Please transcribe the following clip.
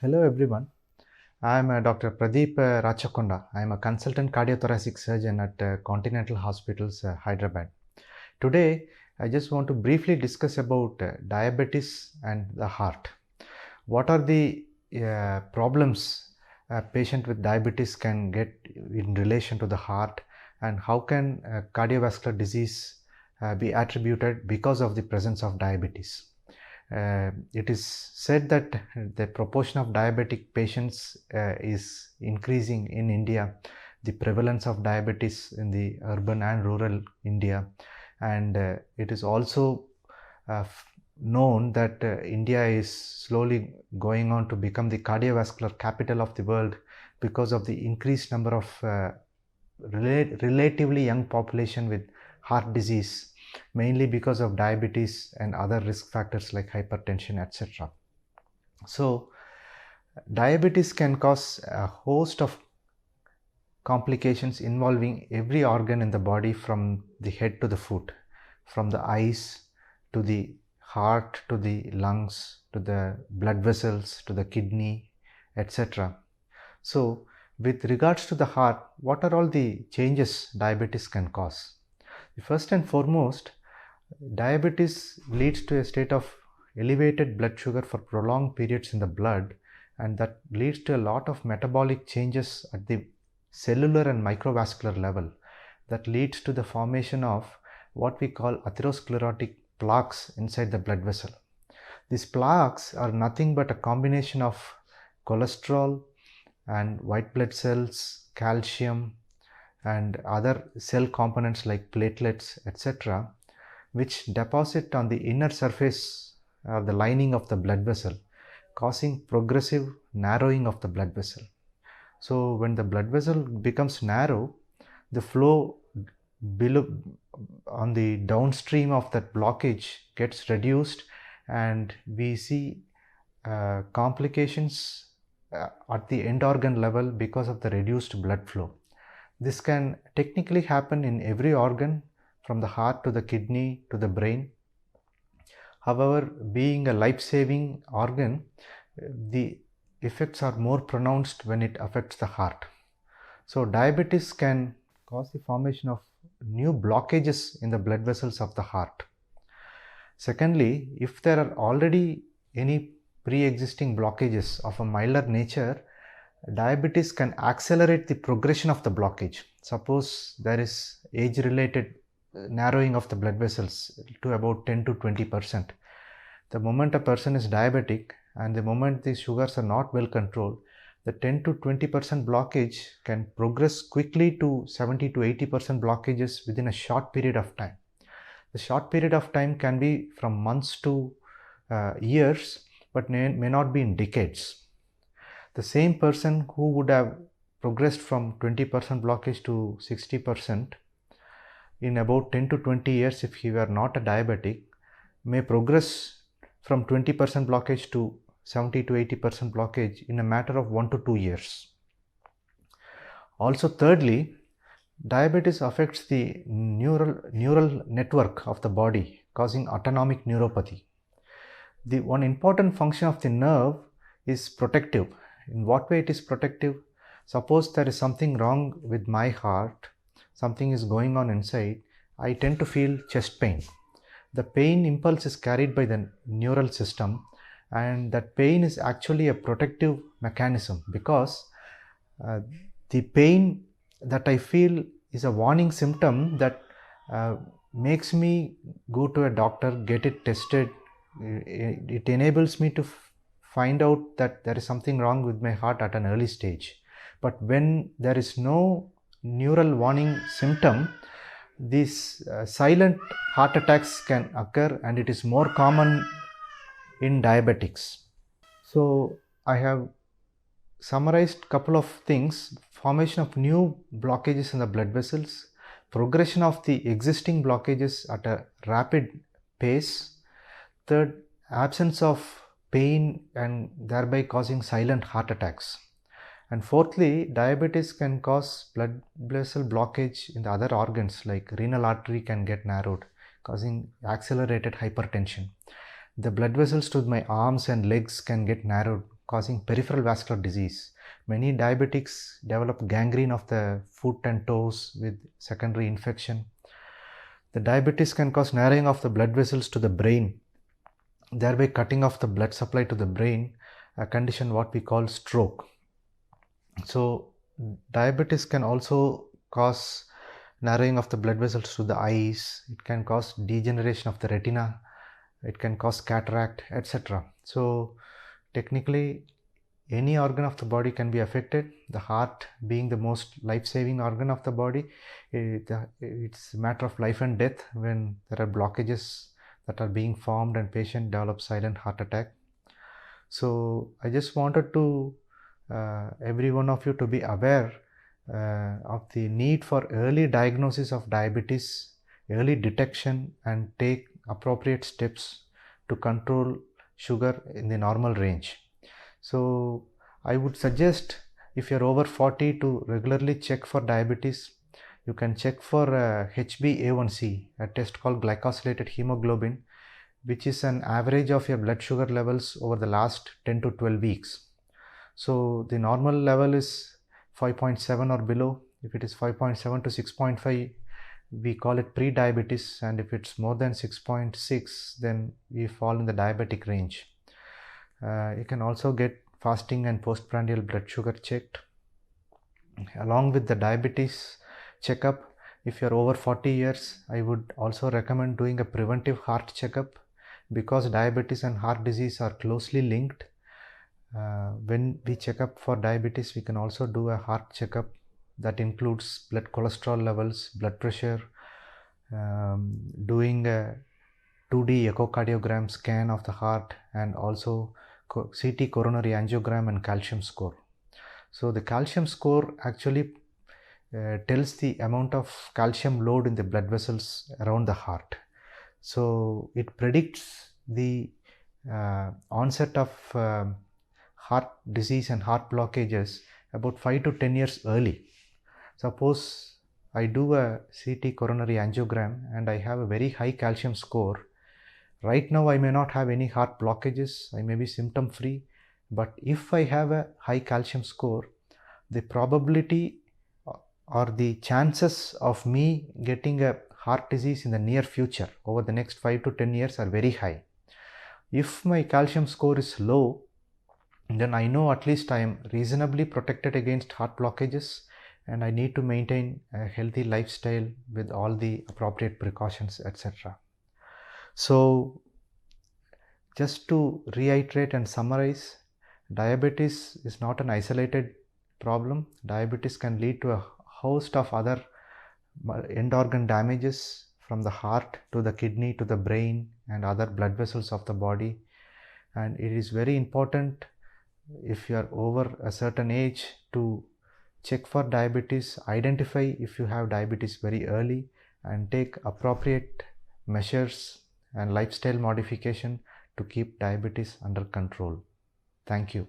Hello everyone. I am Dr. Pradeep Rachakonda. I am a consultant cardiothoracic surgeon at Continental Hospitals, Hyderabad. Today, I just want to briefly discuss about diabetes and the heart. What are the problems a patient with diabetes can get in relation to the heart, and how can cardiovascular disease be attributed because of the presence of diabetes? It is said that the proportion of diabetic patients is increasing in India, the prevalence of diabetes in the urban and rural India, and it is also known that India is slowly going on to become the cardiovascular capital of the world because of the increased number of relatively young population with heart disease, mainly because of diabetes and other risk factors like hypertension, etc. So, diabetes can cause a host of complications involving every organ in the body from the head to the foot, from the eyes to the heart to the lungs to the blood vessels to the kidney, etc. So, with regards to the heart, what are all the changes diabetes can cause? First and foremost, diabetes leads to a state of elevated blood sugar for prolonged periods in the blood, and that leads to a lot of metabolic changes at the cellular and microvascular level that leads to the formation of what we call atherosclerotic plaques inside the blood vessel. These plaques are nothing but a combination of cholesterol and white blood cells, calcium, and other cell components like platelets, etc., which deposit on the inner surface or the lining of the blood vessel, causing progressive narrowing of the blood vessel. So, when the blood vessel becomes narrow, the flow below on the downstream of that blockage gets reduced, and we see complications at the end organ level because of the reduced blood flow. This can technically happen in every organ, from the heart to the kidney to the brain. However, being a life-saving organ, the effects are more pronounced when it affects the heart. So, diabetes can cause the formation of new blockages in the blood vessels of the heart. Secondly, if there are already any pre-existing blockages of a milder nature, diabetes can accelerate the progression of the blockage. Suppose there is age-related narrowing of the blood vessels to about 10 to 20%. The moment a person is diabetic and the moment these sugars are not well controlled, the 10 to 20% blockage can progress quickly to 70 to 80% blockages within a short period of time. The short period of time can be from months to years, but may not be in decades. The same person who would have progressed from 20% blockage to 60% in about 10 to 20 years, if he were not a diabetic, may progress from 20% blockage to 70 to 80% blockage in a matter of 1 to 2 years. Also, thirdly, diabetes affects the neural network of the body, causing autonomic neuropathy. The one important function of the nerve is protective. In what way it is protective? Suppose there is something wrong with my heart, something is going on inside, I tend to feel chest pain. The pain impulse is carried by the neural system, and that pain is actually a protective mechanism, because the pain that I feel is a warning symptom that makes me go to a doctor, get it tested. It enables me to find out that there is something wrong with my heart at an early stage. But when there is no neural warning symptom, these silent heart attacks can occur, and it is more common in diabetics. So, I have summarized a couple of things: formation of new blockages in the blood vessels, progression of the existing blockages at a rapid pace, third, absence of pain and thereby causing silent heart attacks, and fourthly, diabetes can cause blood vessel blockage in the other organs, like renal artery can get narrowed, causing accelerated hypertension. The blood vessels to my arms and legs can get narrowed, causing peripheral vascular disease. Many diabetics develop gangrene of the foot and toes with secondary infection. The diabetes can cause narrowing of the blood vessels to the brain, thereby cutting off the blood supply to the brain, a condition what we call stroke. So diabetes can also cause narrowing of the blood vessels to the eyes. It can cause degeneration of the retina. It can cause cataract, etc. So technically any organ of the body can be affected. The heart being the most life-saving organ of the body, it's a matter of life and death when there are blockages that are being formed and patient develops silent heart attack. So I just wanted to every one of you to be aware of the need for early diagnosis of diabetes, early detection, and take appropriate steps to control sugar in the normal range. So I would suggest, if you're over 40, to regularly check for diabetes. You can check for HbA1c, a test called glycosylated hemoglobin, which is an average of your blood sugar levels over the last 10 to 12 weeks. So the normal level is 5.7 or below. If it is 5.7 to 6.5, we call it pre-diabetes, and if it's more than 6.6, then we fall in the diabetic range. You can also get fasting and postprandial blood sugar checked. Along with the diabetes checkup, if you're over 40 years, I would also recommend doing a preventive heart checkup, because diabetes and heart disease are closely linked. When we check up for diabetes, we can also do a heart checkup that includes blood cholesterol levels, blood pressure, doing a 2D echocardiogram scan of the heart, and also CT coronary angiogram and calcium score. So the calcium score actually tells the amount of calcium load in the blood vessels around the heart. So it predicts the onset of heart disease and heart blockages about 5 to 10 years early. Suppose I do a CT coronary angiogram and I have a very high calcium score. Right now I may not have any heart blockages, I may be symptom free, but if I have a high calcium score, the probability or the chances of me getting a heart disease in the near future over the next 5 to 10 years are very high. If my calcium score is low, then I know at least I am reasonably protected against heart blockages, and I need to maintain a healthy lifestyle with all the appropriate precautions, etc. So just to reiterate and summarize, diabetes is not an isolated problem. Diabetes can lead to a host of other end organ damages, from the heart to the kidney to the brain and other blood vessels of the body. And it is very important, if you are over a certain age, to check for diabetes, identify if you have diabetes very early, and take appropriate measures and lifestyle modification to keep diabetes under control. Thank you.